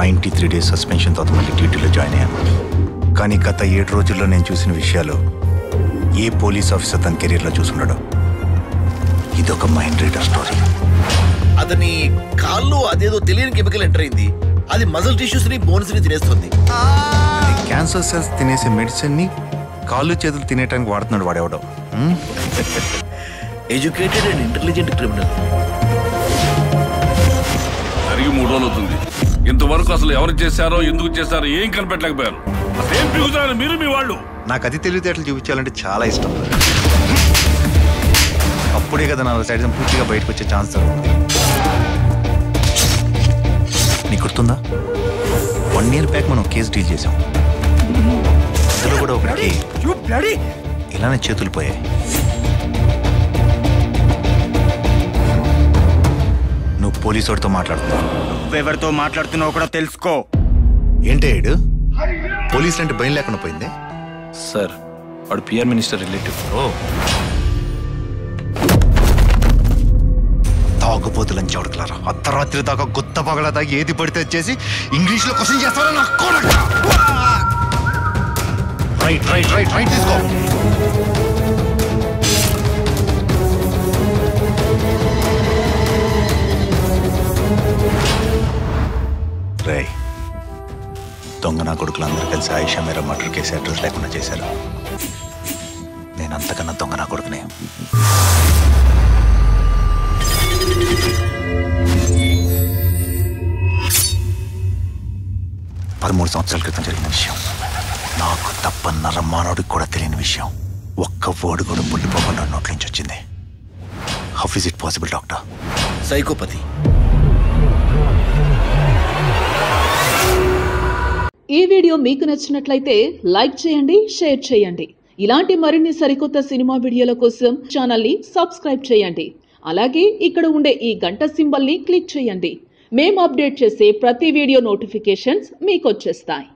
93 days suspension తర్వాత మళ్ళీ డ్యూటీలో జాయిన్ అయ్యాను. కానీ గత 7 రోజుల్లో నేను చూసిన విషయాలు ఏ పోలీస్ ఆఫీసర్ తన కెరీర్లో చూసున్నాడో. ఇదొక మైండ్ రీడర్ స్టోరీ. అతని కాల్లో అదేదో తెలియని కెమికల్ ఎంటర్ అయింది. అది మజిల్ టిష్యూస్ ని బోన్స్ ని తినేస్తుంది. క్యాన్సర్ సెల్స్ తినేసే మెడిసిన్ ని కాళ్ళు చేతులు తినేయడానికి వాడుతున్నాడు వాడేవడం. Educated and intelligent criminal. జరిగి 3 రోజులు అవుతుంది. ఇంతవరకు అసలు ఎవరు చేశారో ఎందుకు చేశారో ఏం కనిపెట్టలేకపోయారు. ఏం పిగుతారు మీరు మీ వాళ్ళు? నాకు అది తెలివితేటలు చూపించాలంటే చాలా ఇష్టం. అప్పుడే కదా నా సైడ్ పూర్తిగా బయటకు వచ్చే ఛాన్స్ ఉంది. నీకు గుర్తుందా 1 year బ్యాక్ మనం కేసు డీల్ చేసాం. అందులో కూడా ఒకటి ఇలానే చేతులు పోయాయి. నువ్వు పోలీసు వాడితో మాట్లాడుతున్నావు. నువ్వెవరితో మాట్లాడుతున్నావు కూడా తెలుసుకో. ఏంటే ఏడు పోలీసులు అంటే భయం లేకుండా పోయింది. సార్ వాడు పిఆర్ మినిస్టర్ రిలేటివ్. ఓ తాగుపోతులని చౌడకలారా, అర్ధరాత్రి దాకా గుత్త పగల దాకా ఏది పడితే చేసి ఇంగ్లీష్లో క్వశ్చన్ చేస్తారా నా కొడక. రైట్ రైట్ రైట్ రైట్ తీసుకో. రే దొంగ నా కొడుకులందరూ కలిసి ఆయిషా మేరా మర్డర్ కేసు అడ్రస్ లేకుండా చేశారు. నేను అంతకన్నా దొంగ నా కొడుకునే. 13 సంవత్సరాల క్రితం జరిగిన విషయం. నాకు తప్ప నరమానవుడికి కూడా తెలియని విషయం. ఒక్క వర్డ్ కూడా పుల్లిపోకుండా నోట్ల నుంచి వచ్చింది. How is it possible doctor? Psychopathy. ఈ వీడియో మీకు నచ్చినట్లయితే లైక్ చేయండి, షేర్ చేయండి. ఇలాంటి మరిన్ని సరికొత్త సినిమా వీడియోల కోసం ఛానల్ని సబ్స్క్రైబ్ చేయండి. అలాగే ఇక్కడ ఉండే ఈ గంట సింబల్ని క్లిక్ చేయండి. మేము అప్డేట్ చేసే ప్రతి వీడియో నోటిఫికేషన్స్ మీకు వచ్చేస్తాయి.